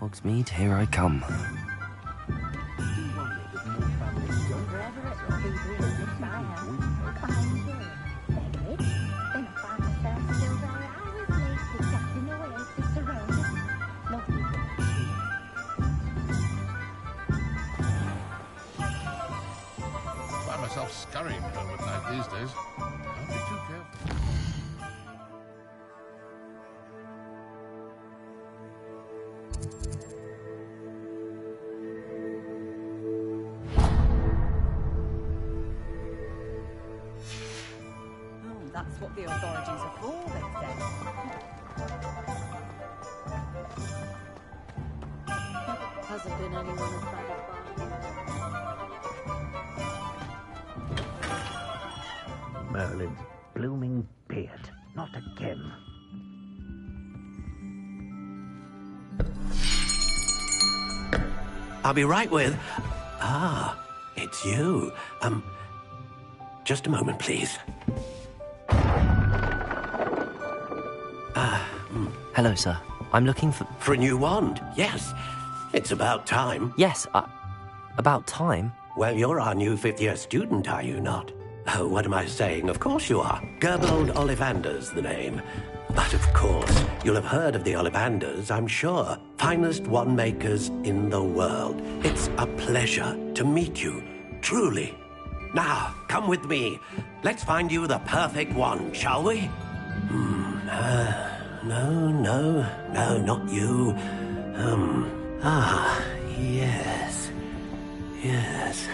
Hogsmeade, here I come. Find myself scurrying home at night these days. Can't be too careful. That's what the authorities are for, they said. Hasn't been anyone as bad as Barney. Merlin's blooming beard. Not again. I'll be right with... Ah, it's you. Just a moment, please. Hello, sir. I'm looking for... For a new wand, yes. It's about time. Yes, about time? Well, you're our new fifth-year student, are you not? Oh, what am I saying? Of course you are. Gerbold Ollivander's the name. But of course, you'll have heard of the Ollivanders, I'm sure. Finest wand makers in the world. It's a pleasure to meet you, truly. Now, come with me. Let's find you the perfect wand, shall we? No, not you. Yes.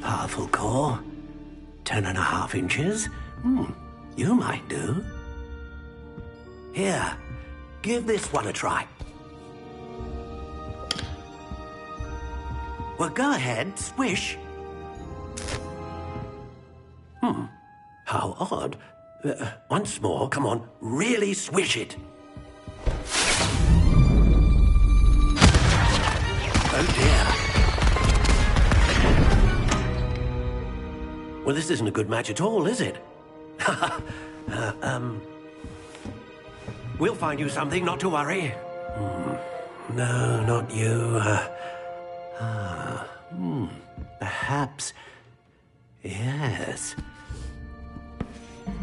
Powerful core. 10.5 inches. You might do. Here, give this one a try. Well, go ahead, swish. How odd. Once more, come on, really swish it. Oh dear. Well, this isn't a good match at all, is it? We'll find you something, not to worry. No, not you. Perhaps... Yes.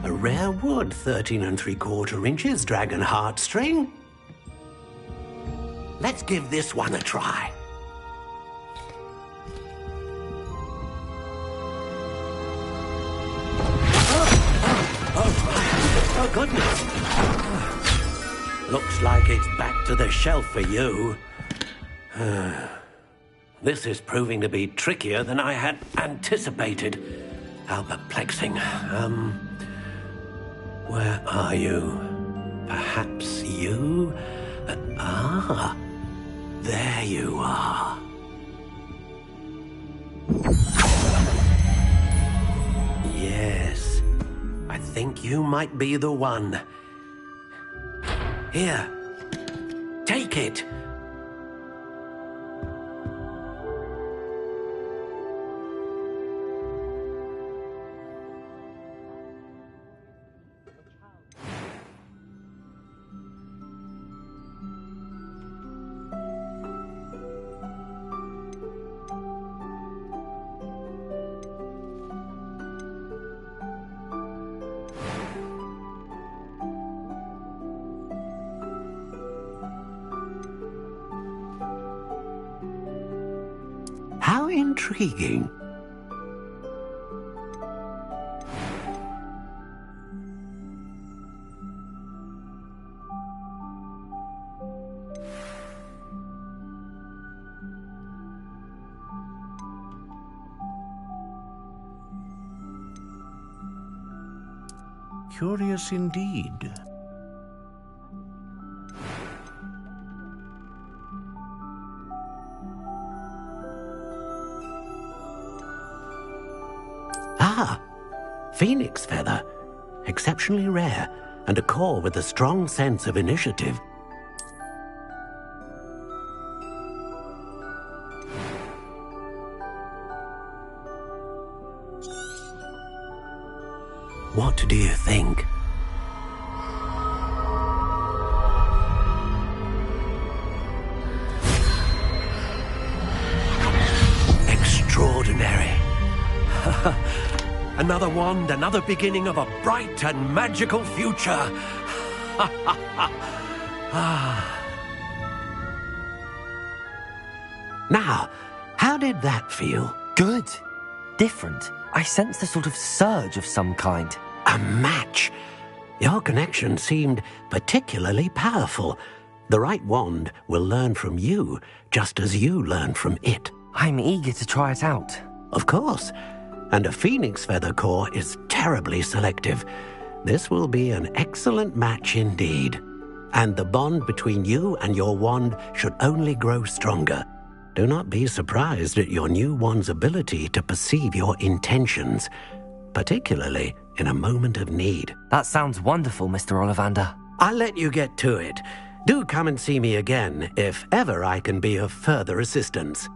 A rare wood, 13 3/4 inches, dragon heartstring. Let's give this one a try. Oh, goodness. Looks like it's back to the shelf for you. This is proving to be trickier than I had anticipated. How perplexing. Where are you? Perhaps you? There you are. Yes, I think you might be the one. Here, take it. How intriguing. Curious indeed. Phoenix feather. Exceptionally rare, and a core with a strong sense of initiative. What do you think? Another wand, another beginning of a bright and magical future. Now, how did that feel? Good. Different. I sensed a sort of surge of some kind. A match. Your connection seemed particularly powerful. The right wand will learn from you, just as you learn from it. I'm eager to try it out. Of course. And a phoenix feather core is terribly selective. This will be an excellent match indeed. And the bond between you and your wand should only grow stronger. Do not be surprised at your new wand's ability to perceive your intentions, particularly in a moment of need. That sounds wonderful, Mr. Ollivander. I'll let you get to it. Do come and see me again if ever I can be of further assistance.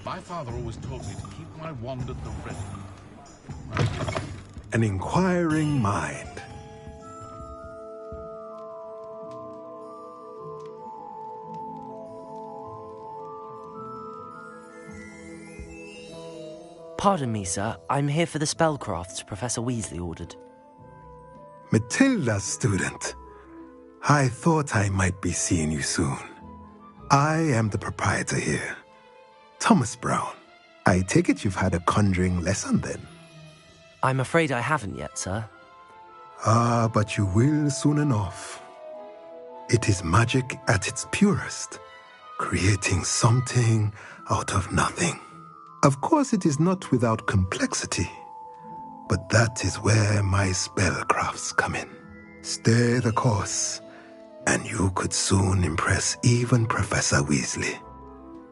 My father always told me to keep my wand at the ready. An inquiring mind. Pardon me, sir. I'm here for the spellcrafts Professor Weasley ordered. Matilda's student. I thought I might be seeing you soon. I am the proprietor here, Thomas Brown. I take it you've had a conjuring lesson then? I'm afraid I haven't yet, sir. Ah, but you will soon enough. It is magic at its purest, creating something out of nothing. Of course, it is not without complexity, but that is where my spellcrafts come in. Stay the course, and you could soon impress even Professor Weasley.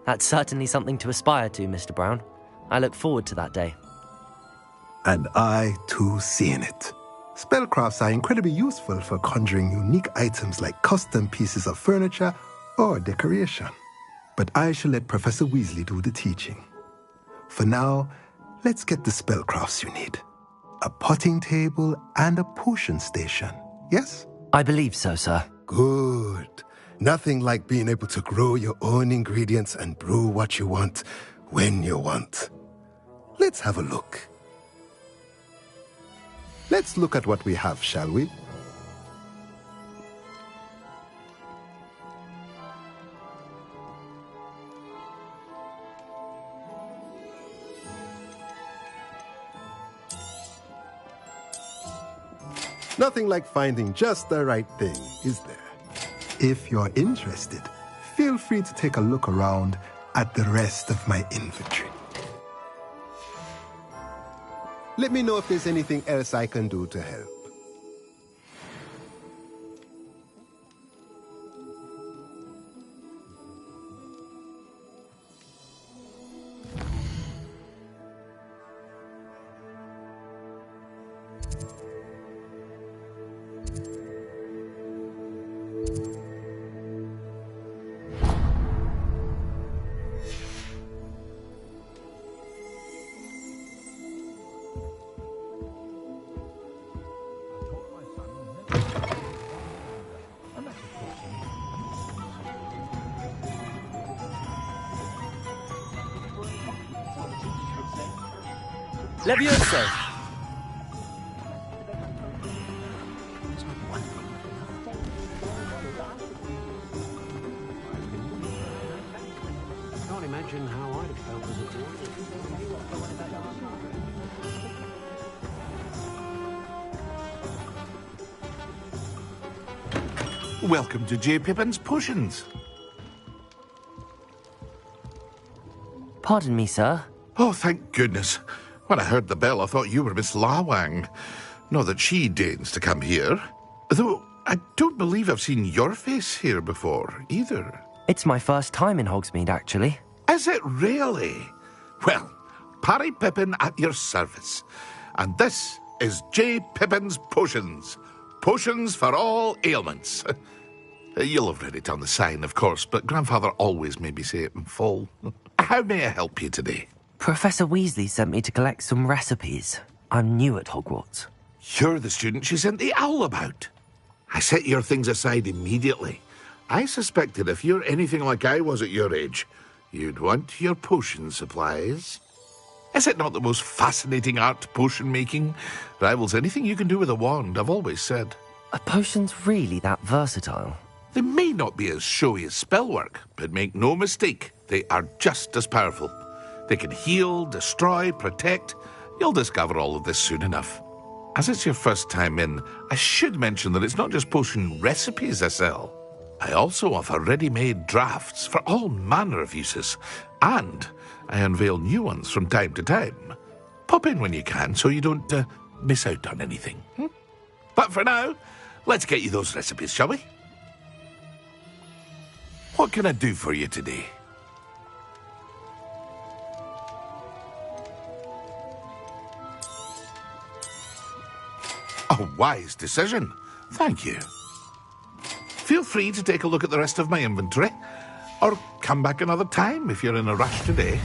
That's certainly something to aspire to, Mr. Brown. I look forward to that day. And I, too, seeing it. Spellcrafts are incredibly useful for conjuring unique items like custom pieces of furniture or decoration. But I shall let Professor Weasley do the teaching. For now, let's get the spellcrafts you need. A potting table and a potion station, yes? I believe so, sir. Good. Nothing like being able to grow your own ingredients and brew what you want when you want. Let's have a look. Let's look at what we have, shall we? Nothing like finding just the right thing, is there? If you're interested, feel free to take a look around at the rest of my inventory. Let me know if there's anything else I can do to help. Levioso! I can't imagine how I'd have felt as a boy. Welcome to J. Pippin's Potions. Pardon me, sir. Oh, thank goodness. When I heard the bell, I thought you were Miss Lawang. Not that she deigns to come here. Though I don't believe I've seen your face here before, either. It's my first time in Hogsmeade, actually. Is it really? Well, Parry Pippin at your service. And this is J. Pippin's Potions. Potions for all ailments. You'll have read it on the sign, of course, but Grandfather always made me say it in full. How may I help you today? Professor Weasley sent me to collect some recipes. I'm new at Hogwarts. You're the student she sent the owl about. I set your things aside immediately. I suspected if you're anything like I was at your age, you'd want your potion supplies. Is it not the most fascinating art, potion making? Rivals anything you can do with a wand, I've always said. Are potions really that versatile? They may not be as showy as spellwork, but make no mistake, they are just as powerful. They can heal, destroy, protect. You'll discover all of this soon enough. As it's your first time in, I should mention that it's not just potion recipes I sell. I also offer ready-made drafts for all manner of uses, and I unveil new ones from time to time. Pop in when you can so you don't miss out on anything. But for now, let's get you those recipes, shall we? What can I do for you today? A wise decision. Thank you. Feel free to take a look at the rest of my inventory, or come back another time if you're in a rush today.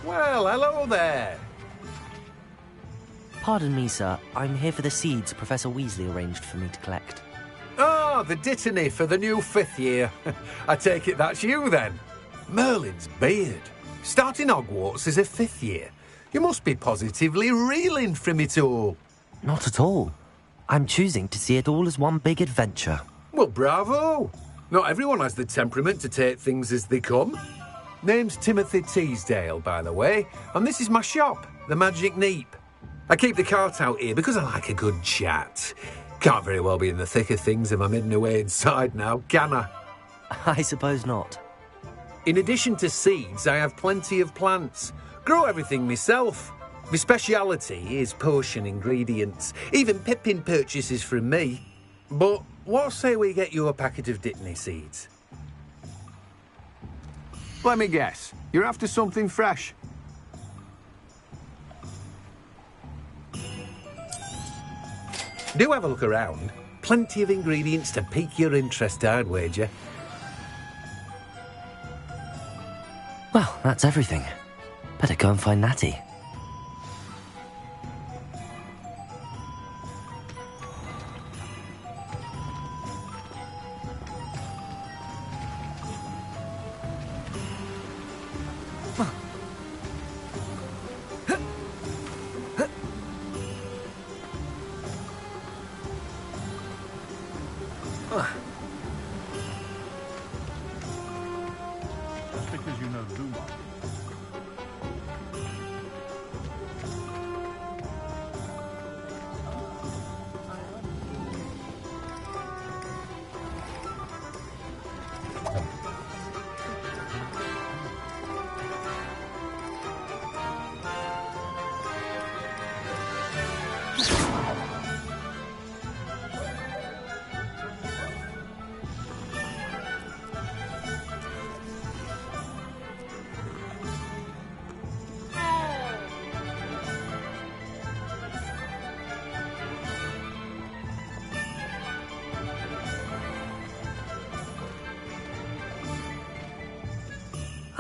Well, hello there. Pardon me, sir. I'm here for the seeds Professor Weasley arranged for me to collect. Ah, the dittany for the new 5th year. I take it that's you, then. Merlin's beard. Starting Hogwarts as a 5th year. You must be positively reeling from it all. Not at all. I'm choosing to see it all as one big adventure. Well, bravo. Not everyone has the temperament to take things as they come. Name's Timothy Teasdale, by the way, and this is my shop, the Magic Neep. I keep the cart out here because I like a good chat. Can't very well be in the thick of things if I'm hidden away inside now, can I? I suppose not. In addition to seeds, I have plenty of plants. Grow everything myself. My speciality is potion ingredients. Even Pippin purchases from me. But what say we get you a packet of dittany seeds? Let me guess. You're after something fresh. Do have a look around. Plenty of ingredients to pique your interest, I'd wager. Well, that's everything. Better go and find Natty. Just because you know Lumos.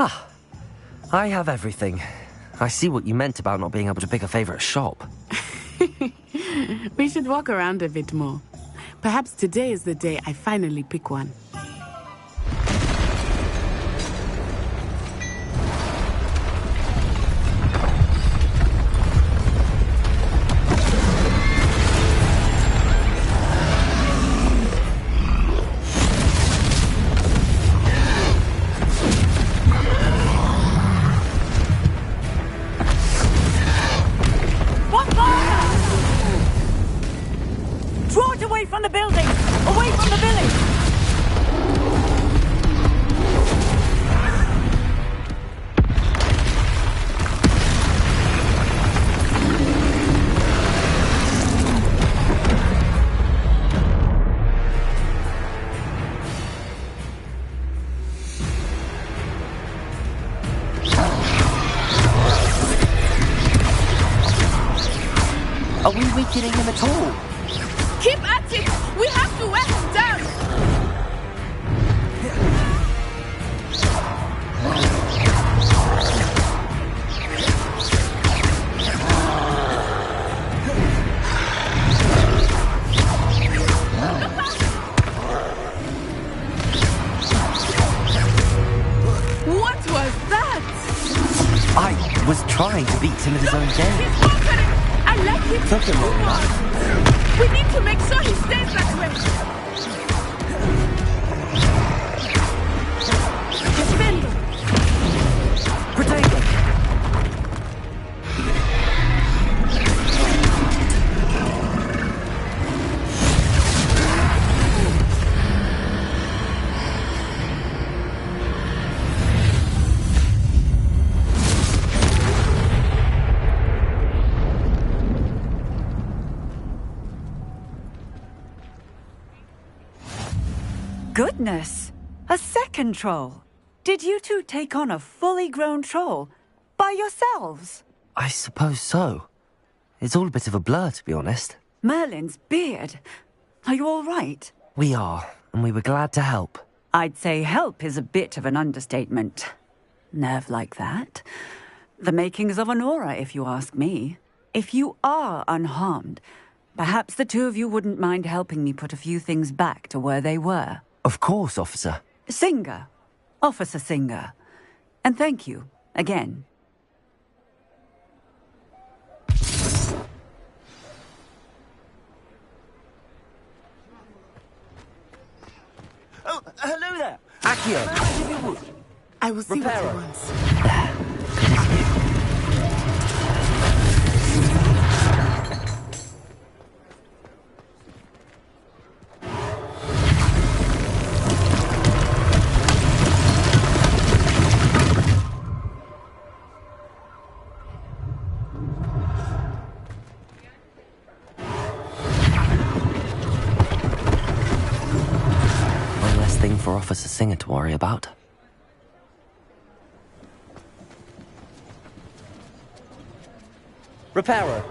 Ah, I have everything. I see what you meant about not being able to pick a favourite shop. We should walk around a bit more. Perhaps today is the day I finally pick one. From the building! Away from the village! Are we weakening him at all? Keep at it! We have to wear him down! What was that? I was trying to beat him at his own game. He's conquering! I like him Something too wrong much! We need to make sure he stays that way. Defend him. Protect him. Goodness! A second troll! Did you two take on a fully grown troll? By yourselves? I suppose so. It's all a bit of a blur, to be honest. Merlin's beard. Are you all right? We are, and we were glad to help. I'd say help is a bit of an understatement. Nerve like that. The makings of an aura, if you ask me. If you are unharmed, perhaps the two of you wouldn't mind helping me put a few things back to where they were. Of course, officer. Singer. Officer Singer. And thank you, again. Oh, hello there. Accio. I will see what he Reparo. wants. Thing for Officer Singer to worry about. Reparo.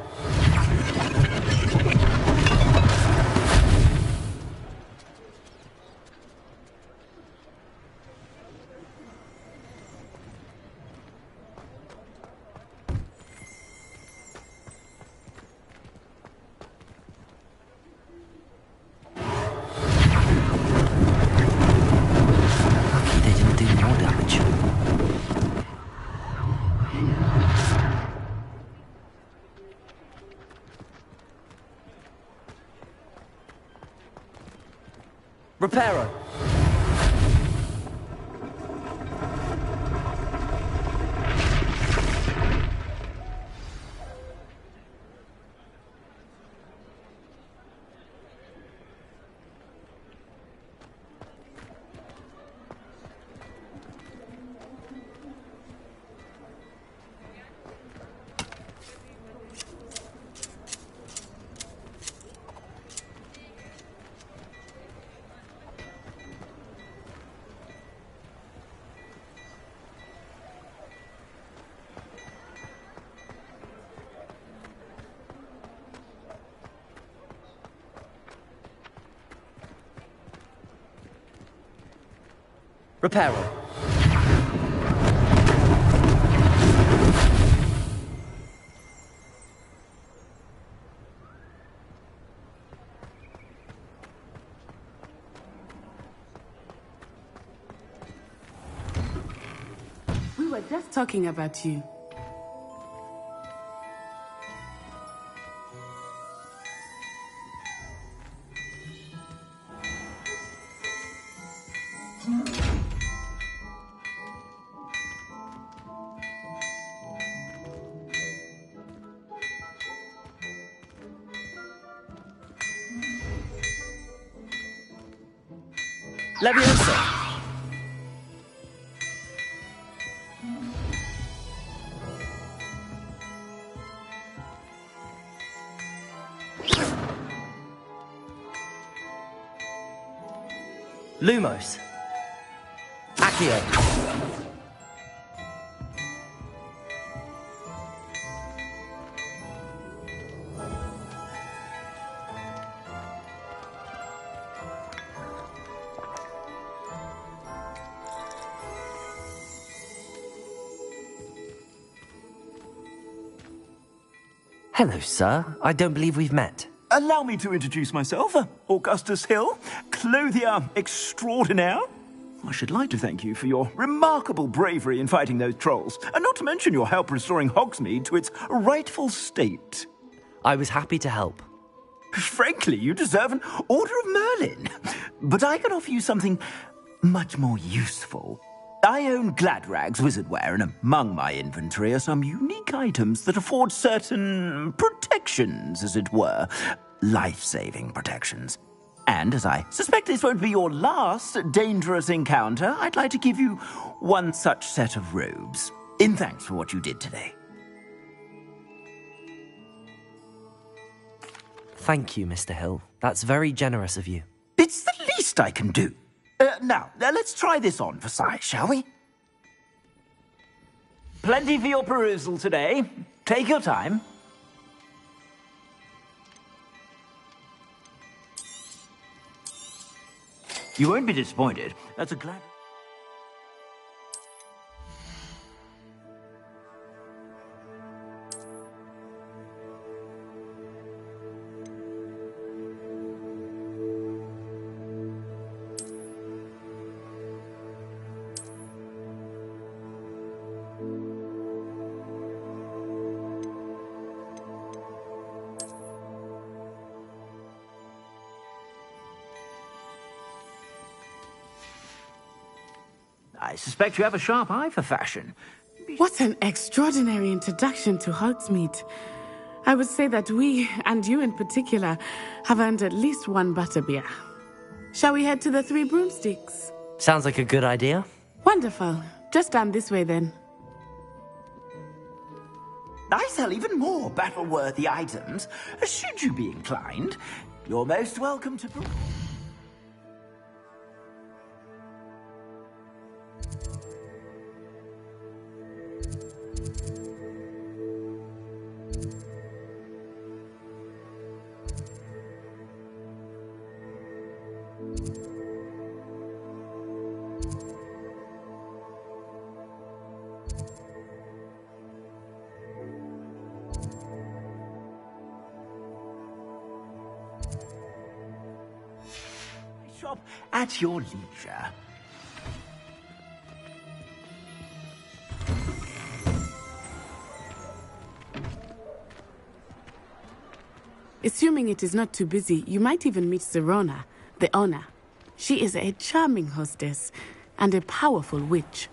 Reparo. Reparo. were just talking about you. Leviosa! Lumos. Accio. Hello, sir. I don't believe we've met. Allow me to introduce myself, Augustus Hill, clothier extraordinaire. I should like to thank you for your remarkable bravery in fighting those trolls, and not to mention your help restoring Hogsmeade to its rightful state. I was happy to help. Frankly, you deserve an Order of Merlin. But I can offer you something much more useful. I own Gladrag's wizardware, and among my inventory are some unique items that afford certain protections, as it were. Life-saving protections. And as I suspect this won't be your last dangerous encounter, I'd like to give you one such set of robes, in thanks for what you did today. Thank you, Mr. Hill. That's very generous of you. It's the least I can do. Now, let's try this on for size, shall we? Plenty for your perusal today. Take your time. You won't be disappointed. That's a glad... I suspect you have a sharp eye for fashion. What an extraordinary introduction to Hogsmeade. I would say that we, and you in particular, have earned at least one butterbeer. Shall we head to the Three Broomsticks? Sounds like a good idea. Wonderful. Just down this way then. I sell even more battle-worthy items. Should you be inclined, you're most welcome to... Shop at your leisure. Assuming it is not too busy, you might even meet Serona, the owner. She is a charming hostess and a powerful witch.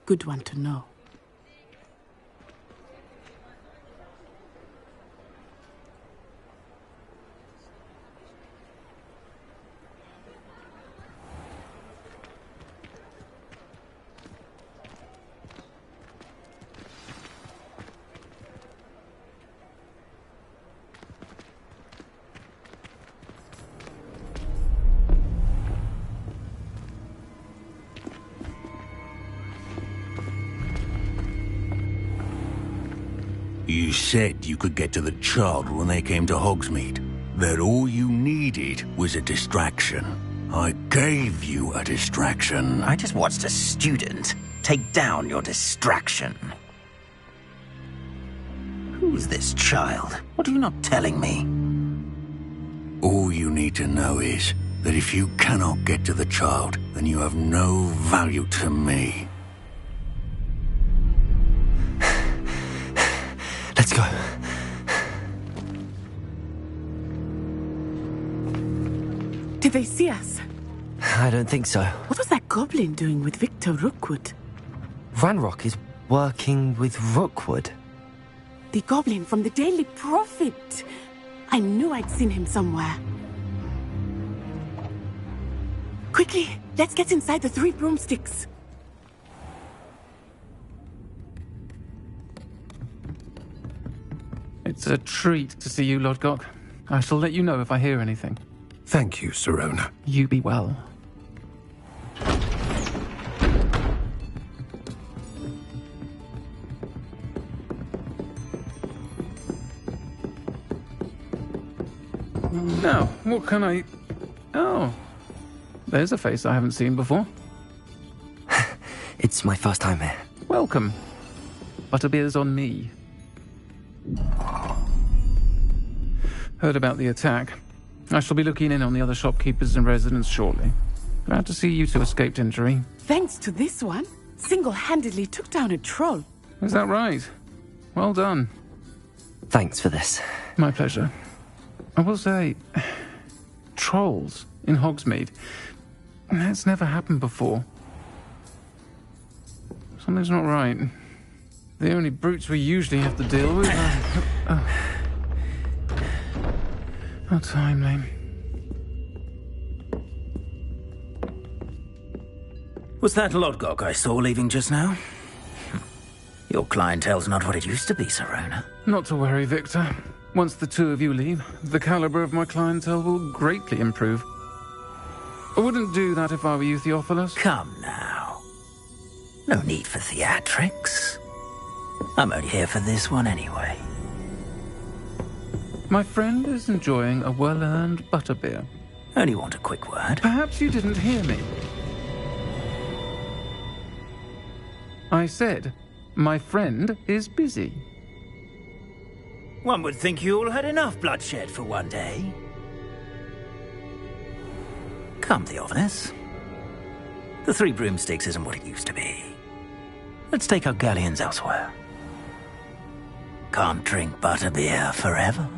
Good one to know. You said you could get to the child when they came to Hogsmeade. That all you needed was a distraction. I gave you a distraction. I just watched a student take down your distraction. Who's this child? What are you not telling me? All you need to know is that if you cannot get to the child, then you have no value to me. Let's go. Did they see us? I don't think so. What was that goblin doing with Victor Rookwood? Ranrock is working with Rookwood. The goblin from the Daily Prophet. I knew I'd seen him somewhere. Quickly, let's get inside the 3 broomsticks. It's a treat to see you, Lodgok. I shall let you know if I hear anything. Thank you, Sirona. You be well. Now, what can I... Oh, there's a face I haven't seen before. It's my first time here. Welcome. Butterbeer's on me. Heard about the attack. I shall be looking in on the other shopkeepers and residents shortly. Glad to see you two escaped injury. Thanks to this one, single-handedly took down a troll. Is that right? Well done. Thanks for this. My pleasure. I will say, trolls in Hogsmeade. That's never happened before. Something's not right. The only brutes we usually have to deal with are... How timely. Was that Lodgok I saw leaving just now? Your clientele's not what it used to be, Sirona. Not to worry, Victor. Once the two of you leave, the caliber of my clientele will greatly improve. I wouldn't do that if I were you, Theophilus. Come now. No need for theatrics. I'm only here for this one anyway. My friend is enjoying a well-earned butterbeer. Only want a quick word. Perhaps you didn't hear me. I said, my friend is busy. One would think you all had enough bloodshed for one day. Come, Theophilus. The 3 broomsticks isn't what it used to be. Let's take our galleons elsewhere. Can't drink butterbeer forever.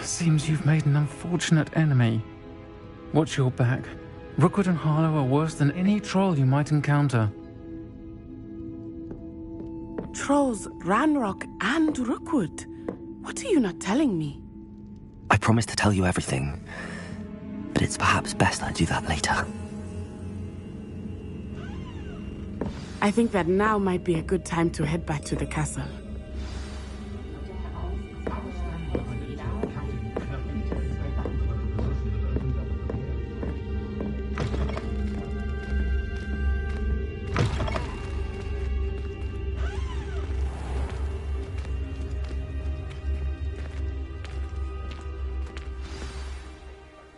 Seems you've made an unfortunate enemy. Watch your back. Rookwood and Harlow are worse than any troll you might encounter. Trolls, Ranrock, and Rookwood. What are you not telling me? I promised to tell you everything, but it's perhaps best I do that later. I think that now might be a good time to head back to the castle.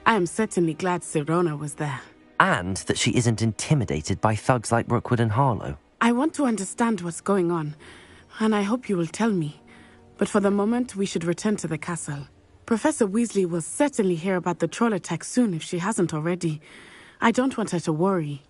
I am certainly glad Sirona was there. And that she isn't intimidated by thugs like Rookwood and Harlow. I want to understand what's going on, and I hope you will tell me. But for the moment, we should return to the castle. Professor Weasley will certainly hear about the troll attack soon if she hasn't already. I don't want her to worry.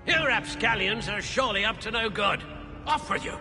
You rapscallions are surely up to no good. Off with you.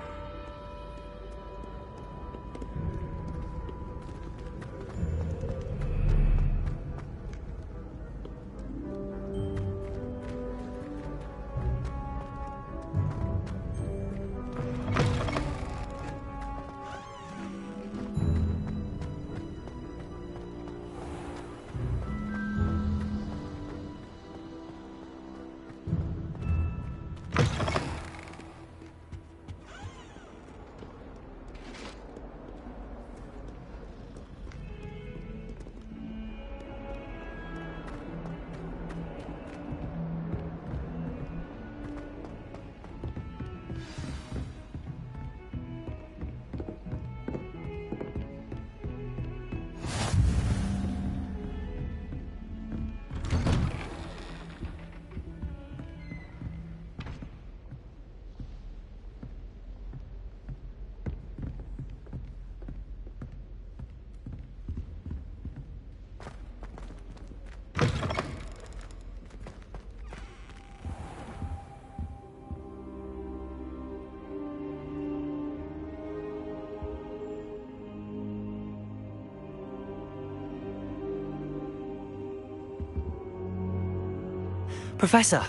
Professor,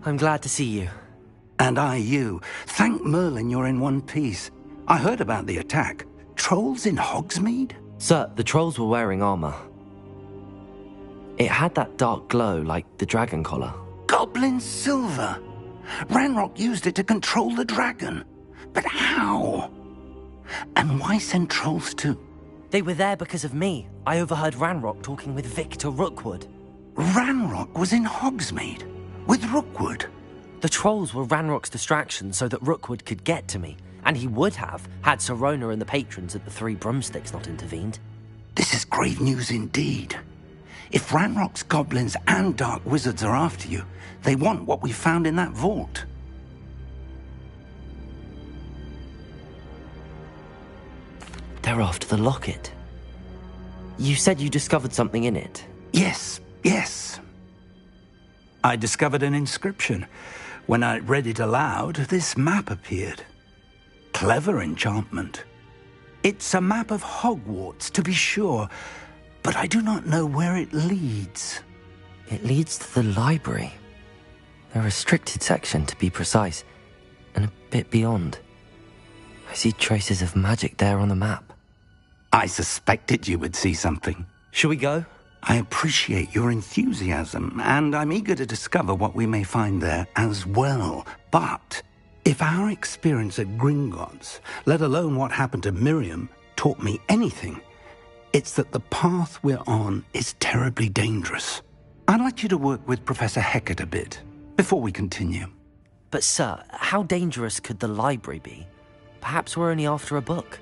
I'm glad to see you. And I you. Thank Merlin you're in one piece. I heard about the attack. Trolls in Hogsmeade? Sir, the trolls were wearing armor. It had that dark glow like the dragon collar. Goblin silver! Ranrock used it to control the dragon. But how? And why send trolls too? They were there because of me. I overheard Ranrock talking with Victor Rookwood. Ranrock was in Hogsmeade? With Rookwood? The trolls were Ranrock's distraction so that Rookwood could get to me. And he would have, had Sirona and the patrons at the Three Broomsticks not intervened. This is grave news indeed. If Ranrock's goblins and dark wizards are after you, they want what we found in that vault. They're after the locket. You said you discovered something in it. Yes. I discovered an inscription. When I read it aloud, this map appeared. Clever enchantment. It's a map of Hogwarts, to be sure, but I do not know where it leads. It leads to the library. A restricted section, to be precise, and a bit beyond. I see traces of magic there on the map. I suspected you would see something. Shall we go? I appreciate your enthusiasm, and I'm eager to discover what we may find there as well. But if our experience at Gringotts, let alone what happened to Miriam, taught me anything, it's that the path we're on is terribly dangerous. I'd like you to work with Professor Hecat a bit before we continue. But sir, how dangerous could the library be? Perhaps we're only after a book.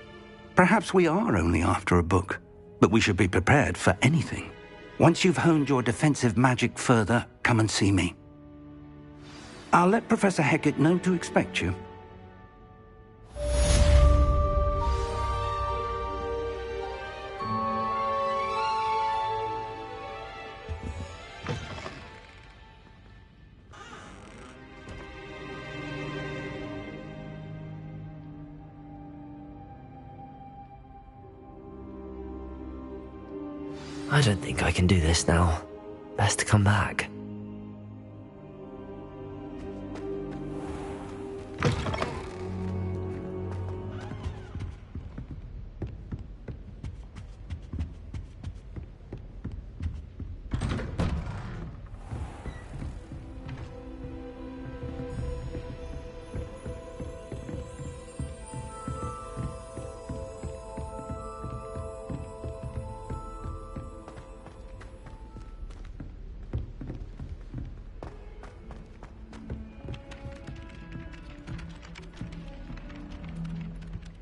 Perhaps we are only after a book, but we should be prepared for anything. Once you've honed your defensive magic further, come and see me. I'll let Professor Hecat know to expect you. I don't think I can do this now. Best to come back.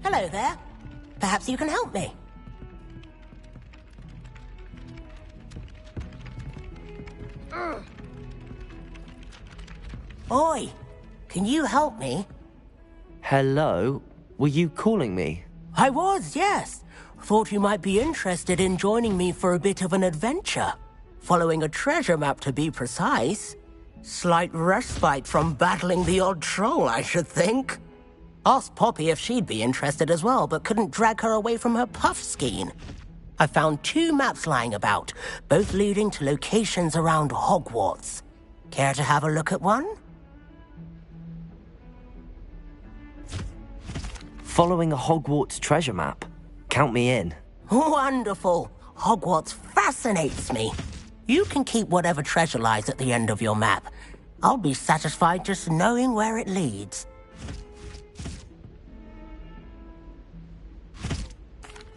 Hello there. Perhaps you can help me. Oi, can you help me? Hello? Were you calling me? I was, yes. Thought you might be interested in joining me for a bit of an adventure. Following a treasure map, to be precise. Slight respite from battling the odd troll, I should think. Asked Poppy if she'd be interested as well, but couldn't drag her away from her puff skein. I found 2 maps lying about, both leading to locations around Hogwarts. Care to have a look at one? Following a Hogwarts treasure map? Count me in. Wonderful. Hogwarts fascinates me. You can keep whatever treasure lies at the end of your map. I'll be satisfied just knowing where it leads.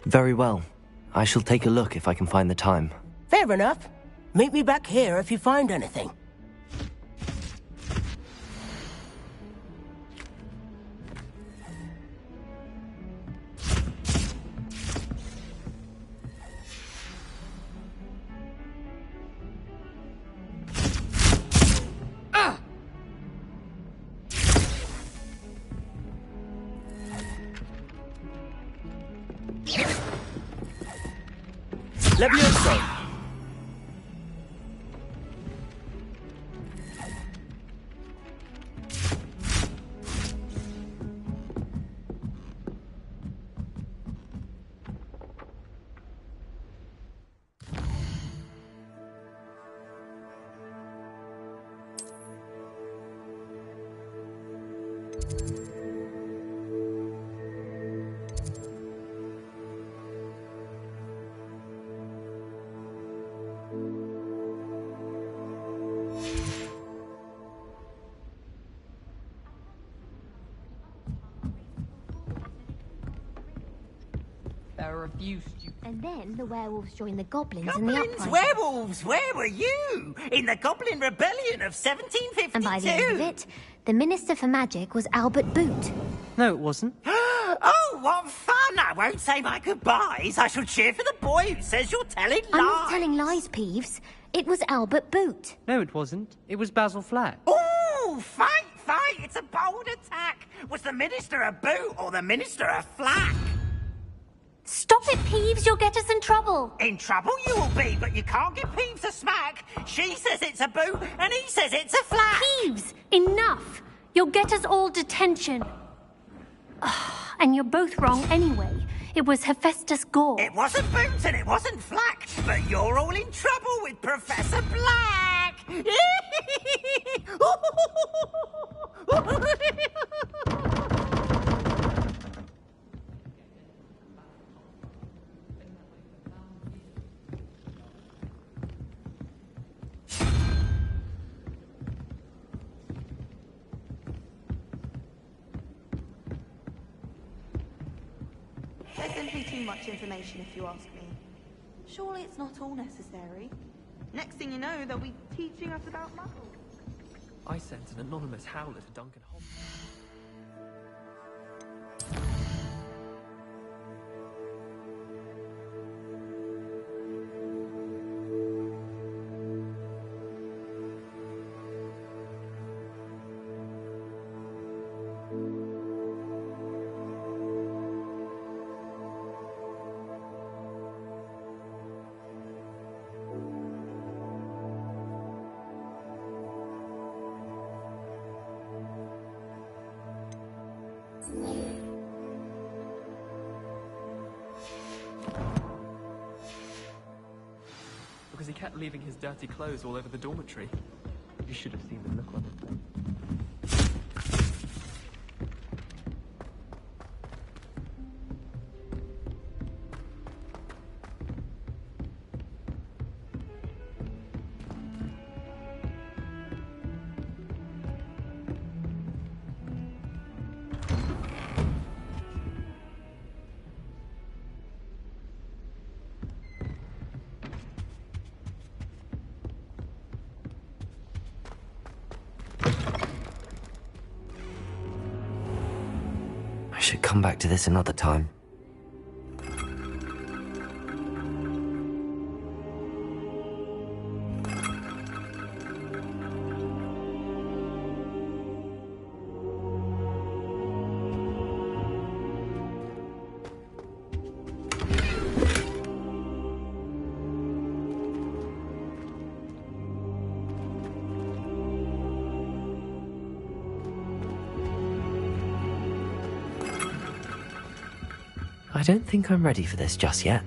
Very well. I shall take a look if I can find the time. Fair enough. Meet me back here if you find anything. Levioso! There are a few stupid... And then the werewolves joined the goblins in the Goblins, uprising. werewolves, where were you? In the Goblin Rebellion of 1752? And by the end of it, the Minister for Magic was Albert Boot. No, it wasn't. Oh, what fun! I won't say my goodbyes. I shall cheer for the boy who says you're telling lies. I'm not telling lies, Peeves. It was Albert Boot. No, it wasn't. It was Basil Flack. Ooh, fight! It's a bold attack. Was the Minister a boot or the Minister a flack? Stop it, Peeves. You'll get us in trouble. In trouble you will be, but you can't give Peeves a smack. She says it's a boot and he says it's a flack. Peeves, enough. You'll get us all detention. And you're both wrong anyway. It was Hephaestus Gore. It wasn't boot and it wasn't flack, but you're all in trouble with Professor Black. There's simply too much information if you ask me. Surely it's not all necessary. Next thing you know, they'll be teaching us about muggles. I sent an anonymous howler to Duncan Hogwarts. Because he kept leaving his dirty clothes all over the dormitory. You should have seen the look on his face. I should come back to this another time. I don't think I'm ready for this just yet.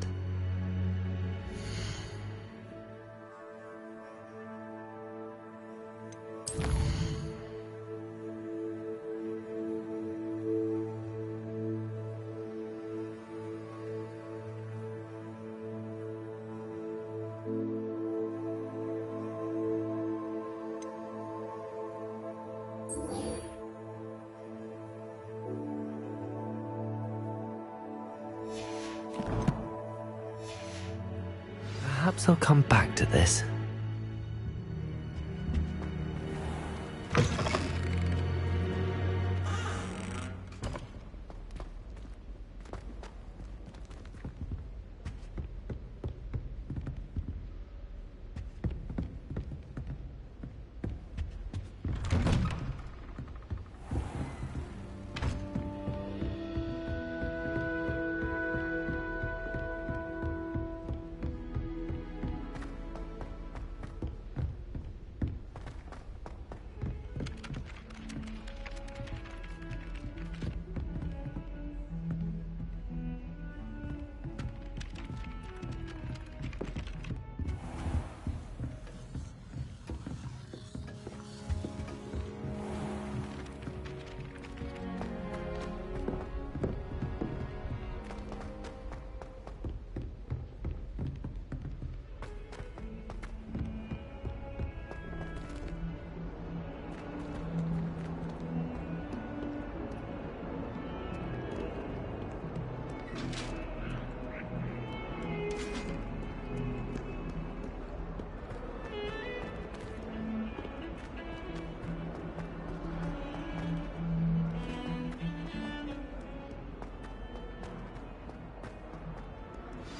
Perhaps I'll come back to this.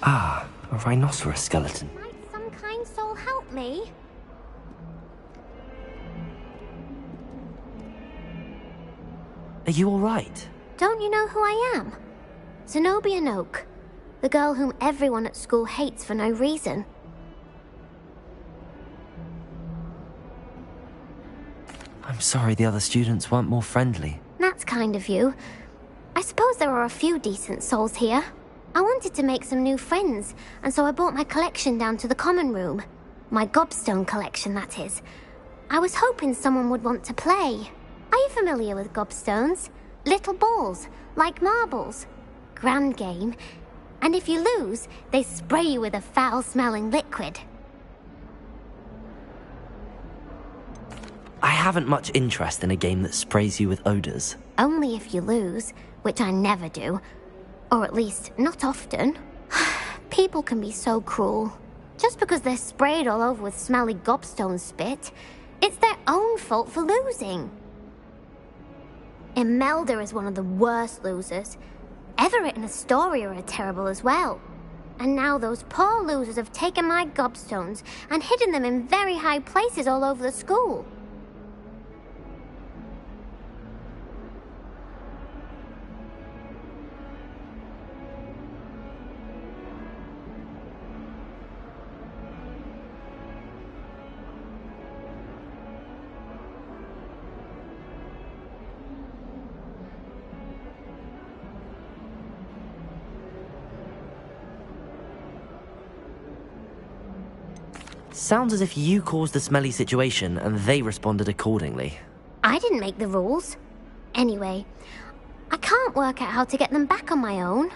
Ah, a rhinoceros skeleton. Might some kind soul help me? Are you alright? Don't you know who I am? Zenobia Noak, the girl whom everyone at school hates for no reason. I'm sorry the other students weren't more friendly. That's kind of you. I suppose there are a few decent souls here. I wanted to make some new friends, and so I brought my collection down to the common room. My gobstone collection, that is. I was hoping someone would want to play. Are you familiar with gobstones? Little balls, like marbles. Grand game. And if you lose, they spray you with a foul-smelling liquid. I haven't much interest in a game that sprays you with odours. Only if you lose, which I never do. Or at least, not often. People can be so cruel. Just because they're sprayed all over with smelly gobstone spit, it's their own fault for losing. Imelda is one of the worst losers. Everett and Astoria are terrible as well. And now those poor losers have taken my gobstones and hidden them in very high places all over the school. Sounds as if you caused the smelly situation and they responded accordingly. I didn't make the rules. Anyway, I can't work out how to get them back on my own.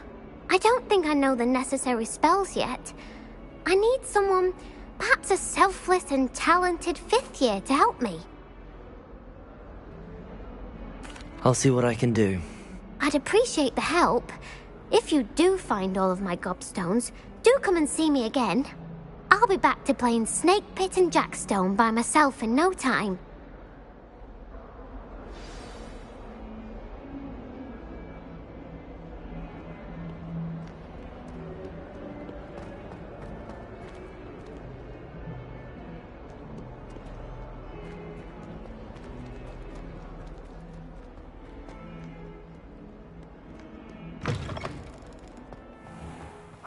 I don't think I know the necessary spells yet. I need someone, perhaps a selfless and talented 5th year to help me. I'll see what I can do. I'd appreciate the help. If you do find all of my gobstones, do come and see me again. I'll be back to playing Snake Pit and Jackstone by myself in no time.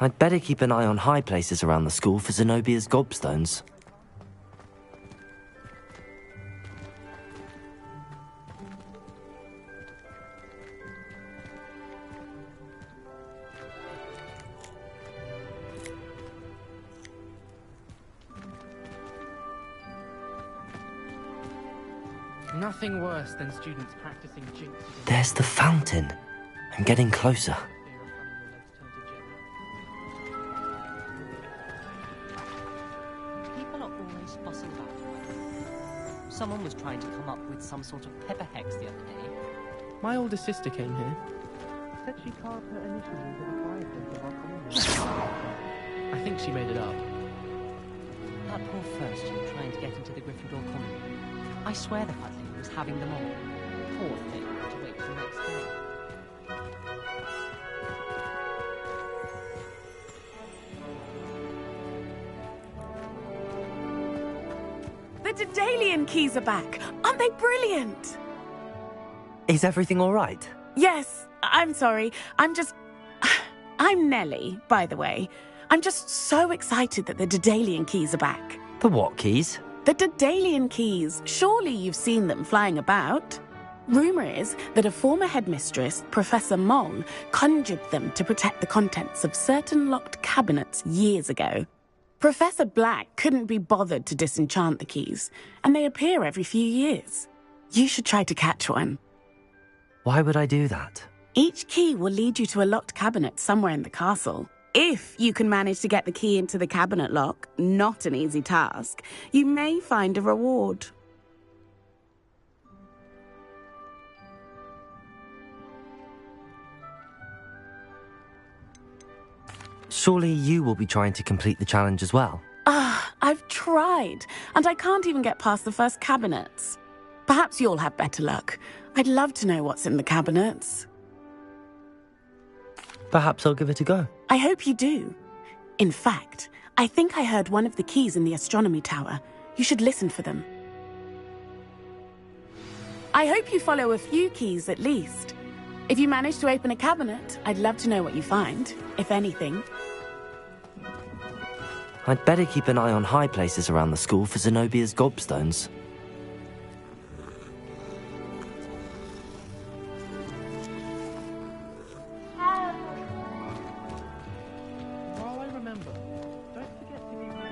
I'd better keep an eye on high places around the school for Zenobia's gobstones. Nothing worse than students practicing jinx. There's the fountain. I'm getting closer. Someone was trying to come up with some sort of pepper hex the other day. My older sister came here. Said she carved her initials into the fireplace of our common. I think she made it up. That poor first year trying to get into the Gryffindor common room. I swear the Fudley was having them all. Poor thing, to wait till next day. The Daedalian keys are back. Aren't they brilliant? Is everything all right? Yes, I'm sorry. I'm Nellie, by the way. I'm just so excited that the Daedalian keys are back. The what keys? The Daedalian keys. Surely you've seen them flying about. Rumour is that a former headmistress, Professor Moll, conjured them to protect the contents of certain locked cabinets years ago. Professor Black couldn't be bothered to disenchant the keys, and they appear every few years. You should try to catch one. Why would I do that? Each key will lead you to a locked cabinet somewhere in the castle. If you can manage to get the key into the cabinet lock, not an easy task, you may find a reward. Surely you will be trying to complete the challenge as well. I've tried, and I can't even get past the first cabinets. Perhaps you'll have better luck. I'd love to know what's in the cabinets. Perhaps I'll give it a go. I hope you do. In fact, I think I heard one of the keys in the astronomy tower. You should listen for them. I hope you follow a few keys at least. If you manage to open a cabinet, I'd love to know what you find, if anything. I'd better keep an eye on high places around the school for Zenobia's gobstones. While I remember, don't forget to give me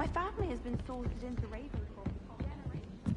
My family has been sorted into Ravenclaw for generations.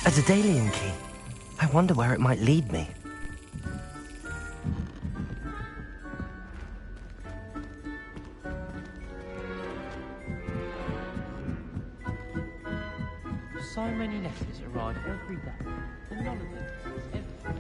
A Daedalian key. I wonder where it might lead me. So many letters arrive every day, and none of them is ever.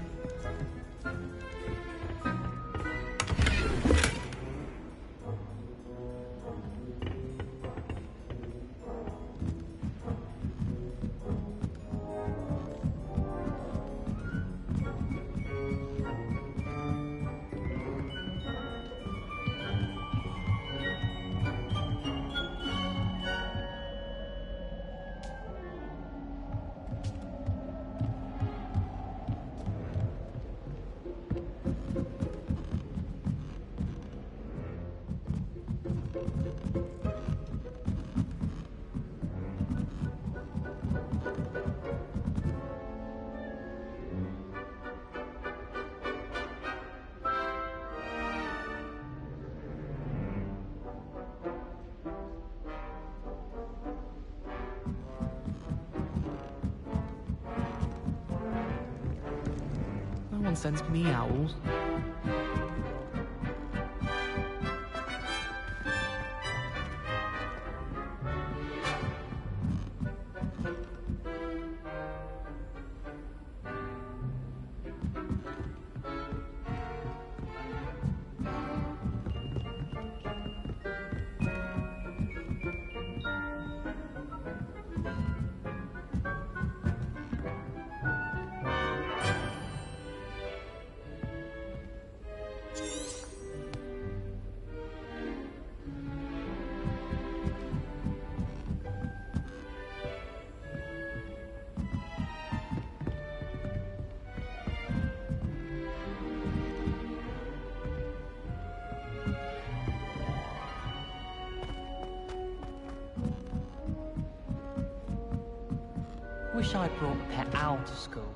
No one sends me owls. Wish I'd brought a pet owl to school.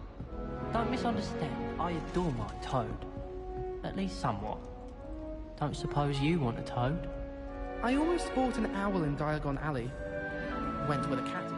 Don't misunderstand, I adore my toad. At least somewhat. Don't suppose you want a toad? I almost bought an owl in Diagon Alley. Went where the cat is.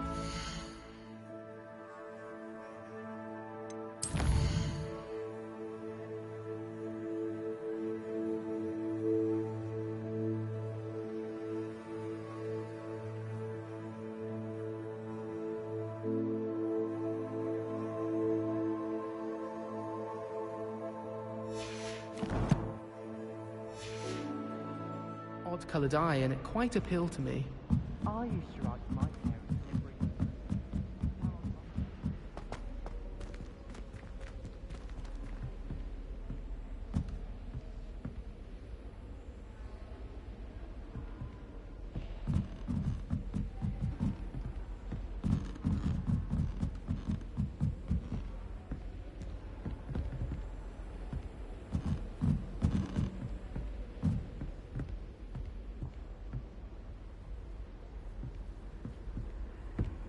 Odd-coloured eye, and it quite appealed to me. I used to write to my parents every...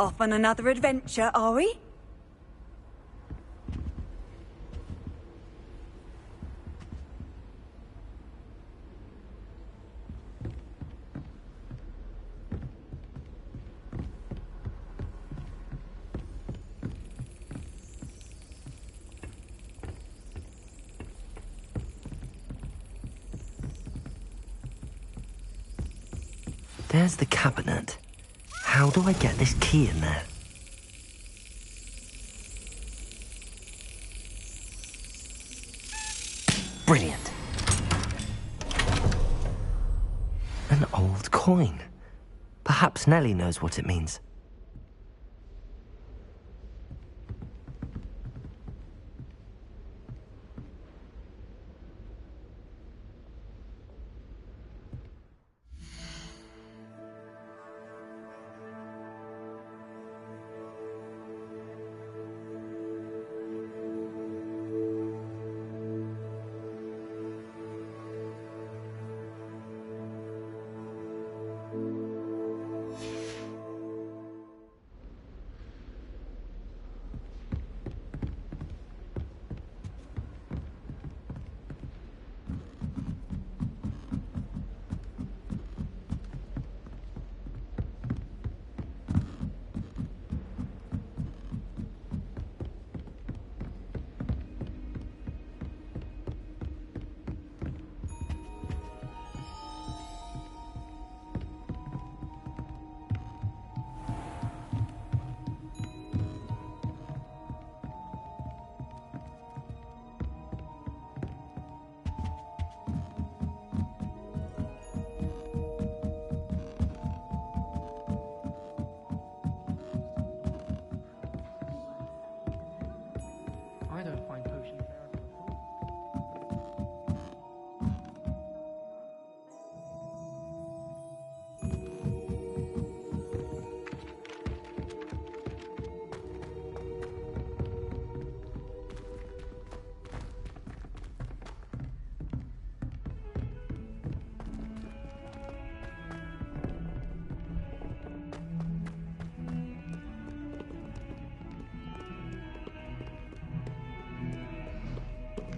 Off on another adventure, are we? There's the cabinet. How do I get this key in there? Brilliant. An old coin. Perhaps Nellie knows what it means.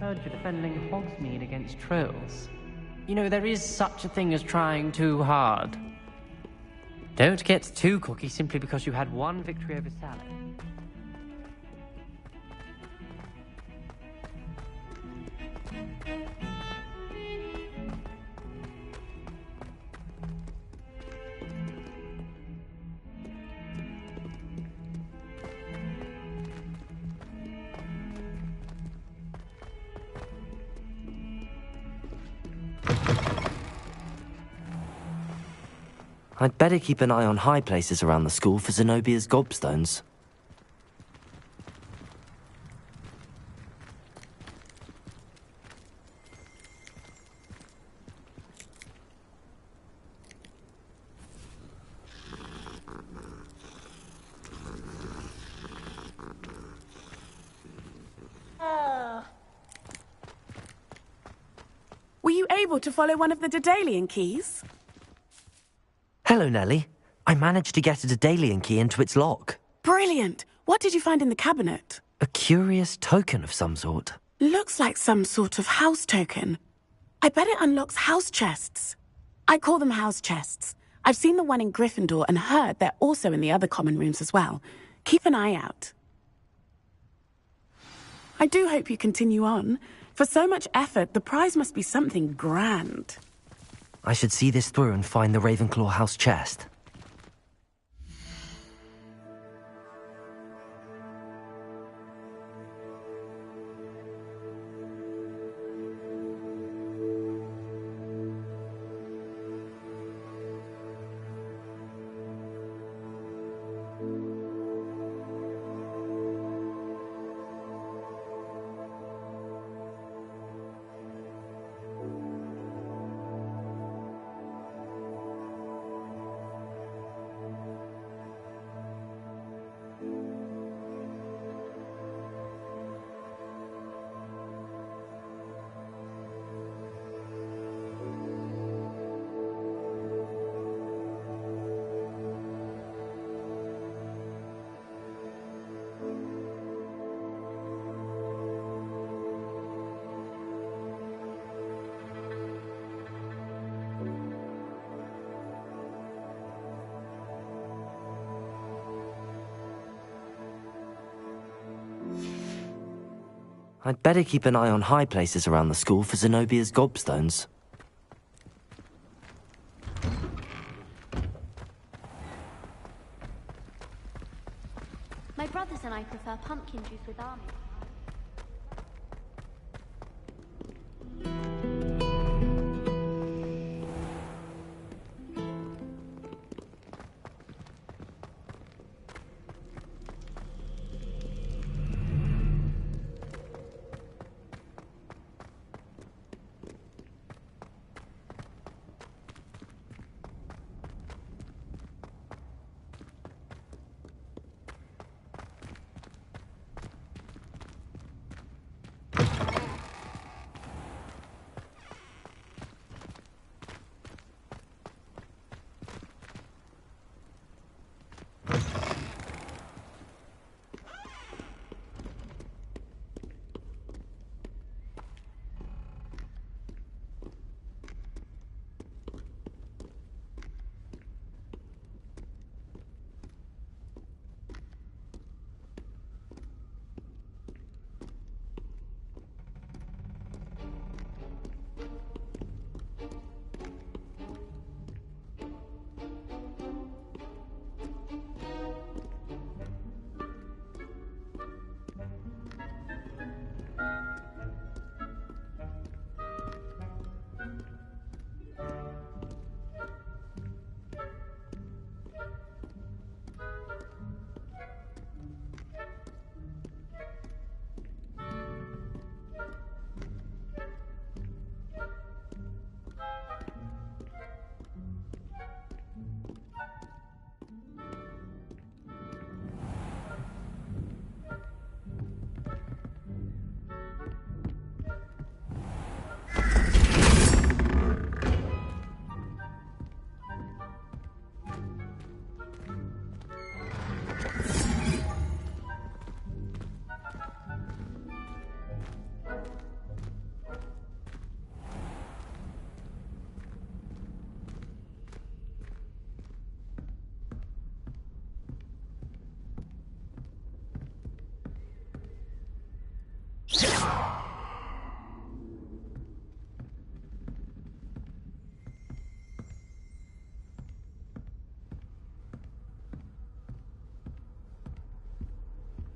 Heard you're defending Hogsmeade against trolls. You know, there is such a thing as trying too hard. Don't get too cocky simply because you had one victory over Salad. I'd better keep an eye on high places around the school for Zenobia's gobstones. Were you able to follow one of the Daedalian keys? Hello, Nellie. I managed to get a Daedalian key into its lock. Brilliant! What did you find in the cabinet? A curious token of some sort. Looks like some sort of house token. I bet it unlocks house chests. I call them house chests. I've seen the one in Gryffindor and heard they're also in the other common rooms as well. Keep an eye out. I do hope you continue on. For so much effort, the prize must be something grand. I should see this through and find the Ravenclaw house chest. I'd better keep an eye on high places around the school for Zenobia's gobstones. My brothers and I prefer pumpkin juice with almonds.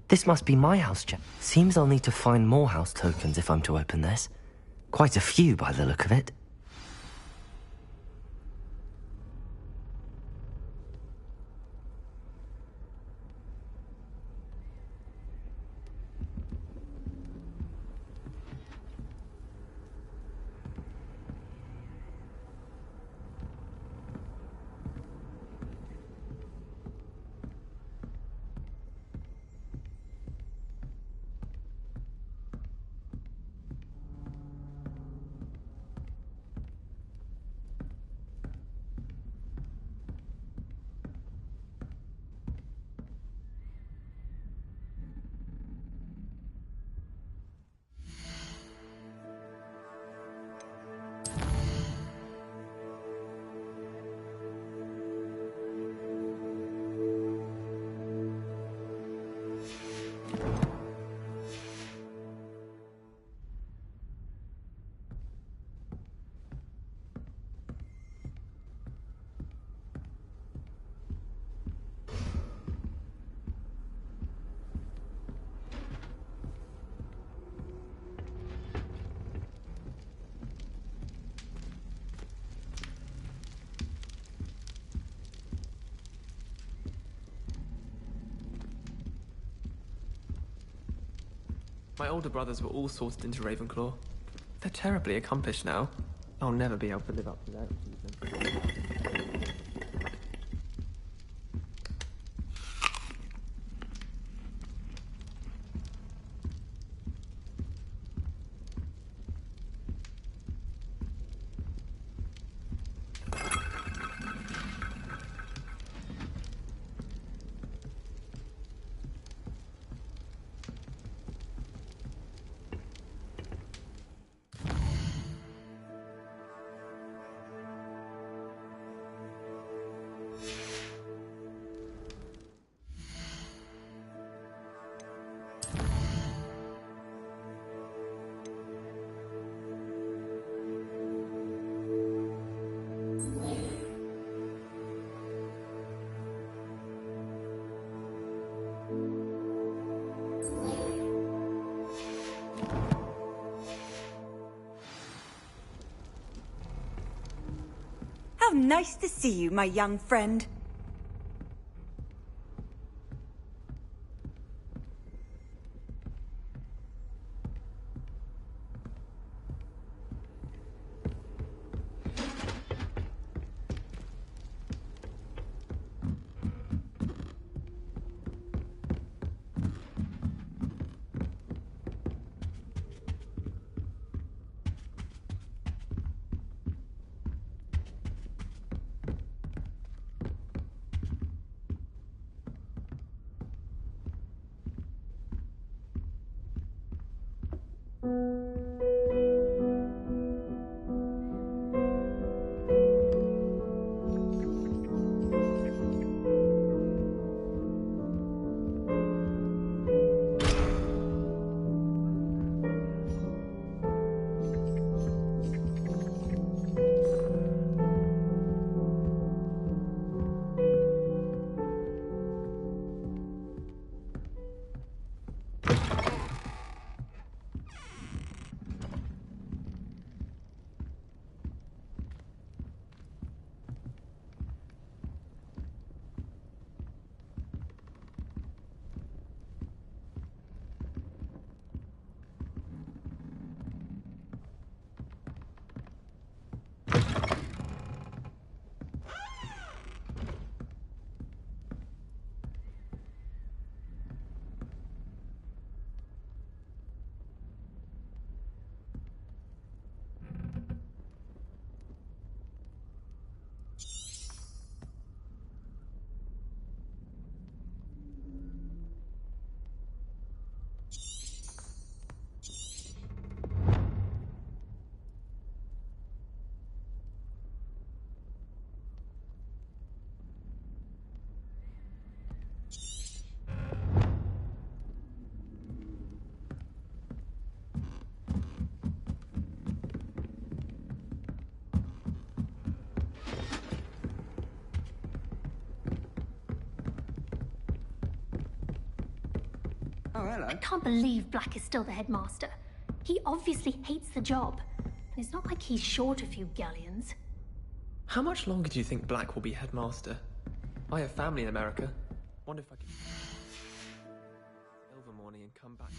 This must be my house check. Seems I'll need to find more house tokens if I'm to open this. Quite a few by the look of it. My older brothers were all sorted into Ravenclaw. They're terribly accomplished now. I'll never be able to live up to their achievements. How nice to see you, my young friend. hello. I can't believe Black is still the headmaster. He obviously hates the job. And it's not like he's short a few galleons. How much longer do you think Black will be headmaster? I have family in America. Wonder if I could... Silver morning and come back.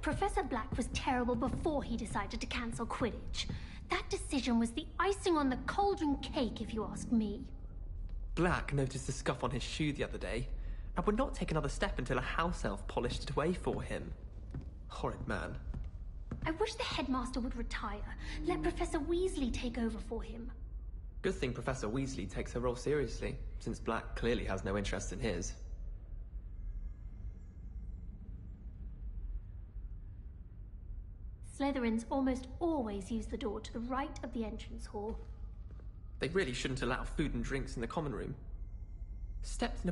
Professor Black was terrible before he decided to cancel Quidditch. That decision was the icing on the cauldron cake, if you ask me. Black noticed the scuff on his shoe the other day, and would not take another step until a house elf polished it away for him. Horrid man. I wish the headmaster would retire. Let Professor Weasley take over for him. Good thing Professor Weasley takes her role seriously, since Black clearly has no interest in his. Slytherins almost always use the door to the right of the entrance hall. They really shouldn't allow food and drinks in the common room. Stepped in a